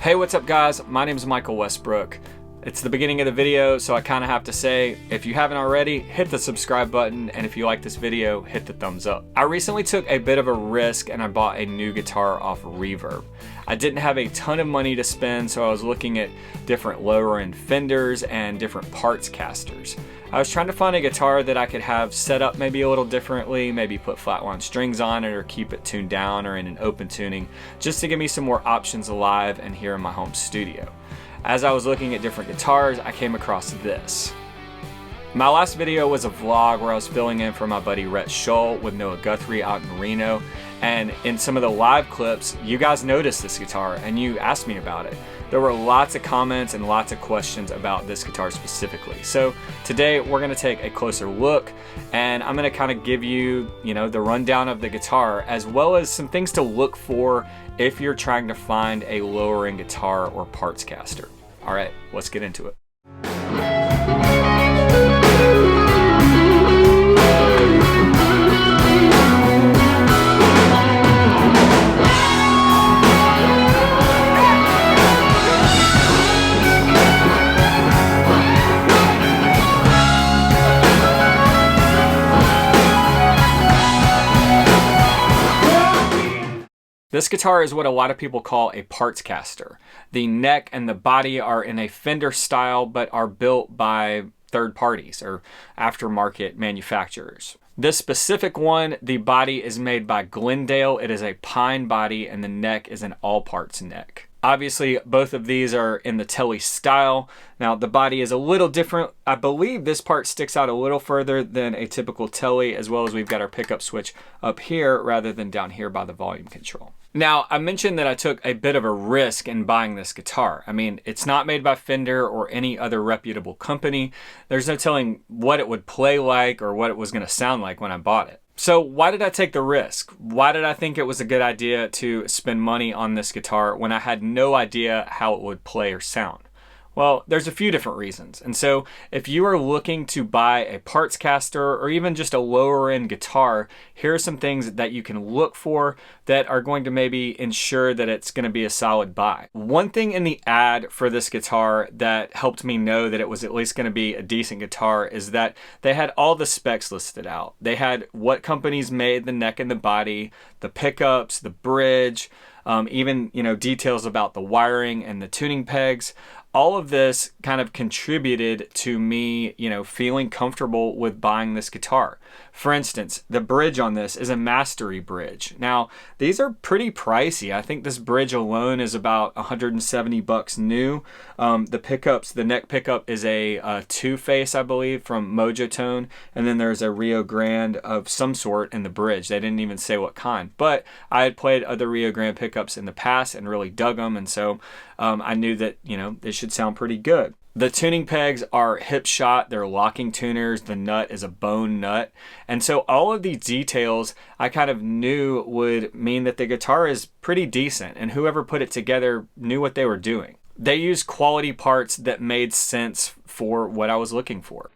Hey, what's up guys? My name is Michael Westbrook. It's the beginning of the video, so I kind of have to say, if you haven't already, hit the subscribe button, and if you like this video, hit the thumbs up. I recently took a bit of a risk and I bought a new guitar off Reverb. I didn't have a ton of money to spend, so I was looking at different lower end Fenders and different Partscasters. I was trying to find a guitar that I could have set up maybe a little differently, maybe put flatline strings on it or keep it tuned down or in an open tuning, just to give me some more options live and here in my home studio. As I was looking at different guitars, I came across this. My last video was a vlog where I was filling in for my buddy Rhett Shull with Noah Guthrie out in Reno, and in some of the live clips, you guys noticed this guitar and you asked me about it. There were lots of comments and lots of questions about this guitar specifically. So today we're gonna take a closer look and I'm gonna kind of give you, the rundown of the guitar as well as some things to look for if you're trying to find a lower end guitar or Partscaster. All right, let's get into it. This guitar is what a lot of people call a Partscaster. The neck and the body are in a Fender style, but are built by third parties or aftermarket manufacturers. This specific one, the body is made by Glendale. It is a pine body and the neck is an all parts neck. Obviously, both of these are in the Tele style. Now, the body is a little different. I believe this part sticks out a little further than a typical Tele, as well as we've got our pickup switch up here rather than down here by the volume control. Now, I mentioned that I took a bit of a risk in buying this guitar. I mean, it's not made by Fender or any other reputable company. There's no telling what it would play like or what it was going to sound like when I bought it. So why did I take the risk? Why did I think it was a good idea to spend money on this guitar when I had no idea how it would play or sound? Well, there's a few different reasons. And so if you are looking to buy a Partscaster or even just a lower end guitar, here are some things that you can look for that are going to maybe ensure that it's going to be a solid buy. One thing in the ad for this guitar that helped me know that it was at least going to be a decent guitar is that they had all the specs listed out. They had what companies made the neck and the body, the pickups, the bridge, even details about the wiring and the tuning pegs. All of this kind of contributed to me, feeling comfortable with buying this guitar. For instance, the bridge on this is a mastery bridge. Now, these are pretty pricey. I think this bridge alone is about $170 new. The pickups, the neck pickup is a two-face, I believe, from Mojo Tone, and then there's a Rio Grande of some sort in the bridge. They didn't even say what kind, but I had played other Rio Grande pickups in the past and really dug them, and so I knew that, they should sound pretty good. The tuning pegs are hip shot, they're locking tuners, the nut is a bone nut. And so all of these details I kind of knew would mean that the guitar is pretty decent and whoever put it together knew what they were doing. They used quality parts that made sense for what I was looking for.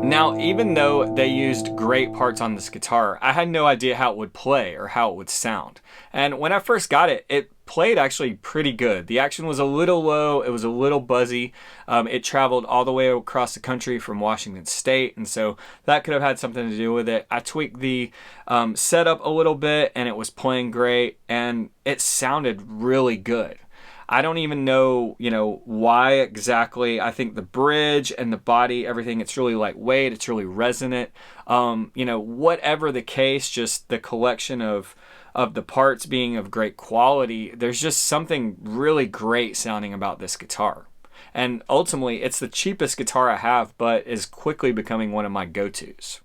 Now, even though they used great parts on this guitar, I had no idea how it would play or how it would sound. And when I first got it, it played actually pretty good. The action was a little low, it was a little buzzy. It traveled all the way across the country from Washington State, and so that could have had something to do with it. I tweaked the setup a little bit and it was playing great and it sounded really good. I don't even know, why exactly. I think the bridge and the body, everything, it's really lightweight, it's really resonant. Whatever the case, just the collection of the parts being of great quality, there's just something really great sounding about this guitar. And ultimately, it's the cheapest guitar I have, but is quickly becoming one of my go-tos.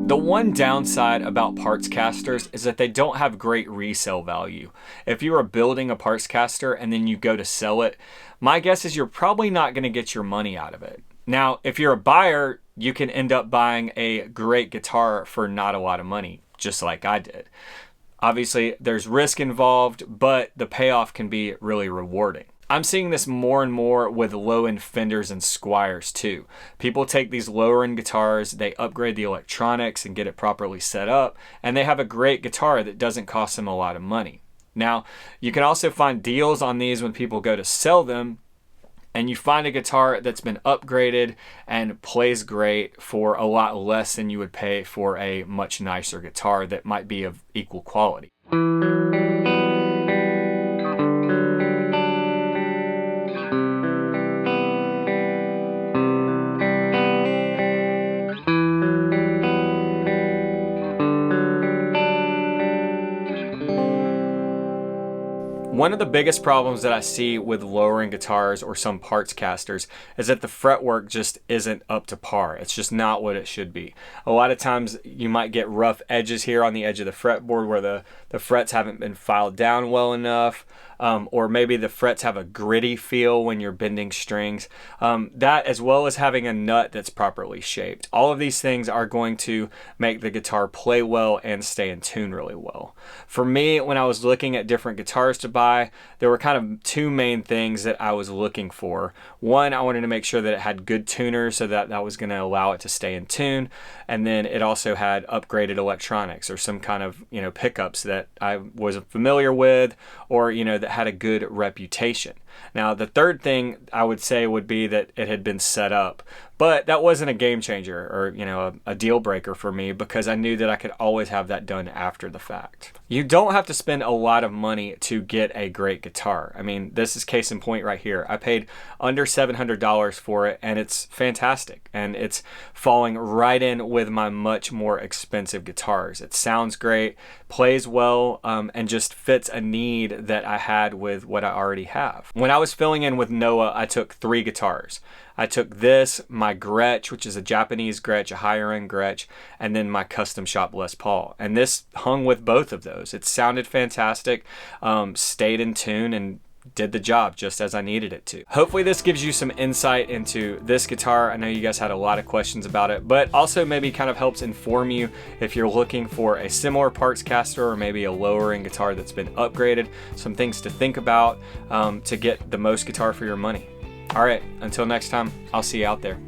The one downside about Partscasters is that they don't have great resale value. If you are building a Partscaster and then you go to sell it, my guess is you're probably not going to get your money out of it. Now, if you're a buyer, you can end up buying a great guitar for not a lot of money, just like I did. Obviously, there's risk involved, but the payoff can be really rewarding. I'm seeing this more and more with low-end Fenders and Squiers too. People take these lower-end guitars, they upgrade the electronics and get it properly set up, and they have a great guitar that doesn't cost them a lot of money. Now, you can also find deals on these when people go to sell them, and you find a guitar that's been upgraded and plays great for a lot less than you would pay for a much nicer guitar that might be of equal quality. One of the biggest problems that I see with lower-end guitars or some Partscasters is that the fretwork just isn't up to par. It's just not what it should be. A lot of times you might get rough edges here on the edge of the fretboard where the frets haven't been filed down well enough, or maybe the frets have a gritty feel when you're bending strings. That, as well as having a nut that's properly shaped. All of these things are going to make the guitar play well and stay in tune really well. For me, when I was looking at different guitars to buy, there were kind of two main things that I was looking for. One, I wanted to make sure that it had good tuners so that was going to allow it to stay in tune. And then it also had upgraded electronics or some kind of, pickups that I was familiar with, or, that had a good reputation. Now, the third thing I would say would be that it had been set up, but that wasn't a game changer or, a deal breaker for me because I knew that I could always have that done after the fact. You don't have to spend a lot of money to get a great guitar. I mean, this is case in point right here. I paid under $700 for it and it's fantastic and it's falling right in with my much more expensive guitars. It sounds great, plays well, and just fits a need that I had with what I already have. When I was filling in with Noah, I took 3 guitars. I took this, my Gretsch, which is a Japanese Gretsch, a higher end Gretsch, and then my custom shop Les Paul. And this hung with both of those. It sounded fantastic, stayed in tune, and did the job just as I needed it to. Hopefully this gives you some insight into this guitar. I know you guys had a lot of questions about it, but also maybe kind of helps inform you if you're looking for a similar Partscaster or maybe a lower end guitar that's been upgraded, some things to think about to get the most guitar for your money. All right, until next time, I'll see you out there.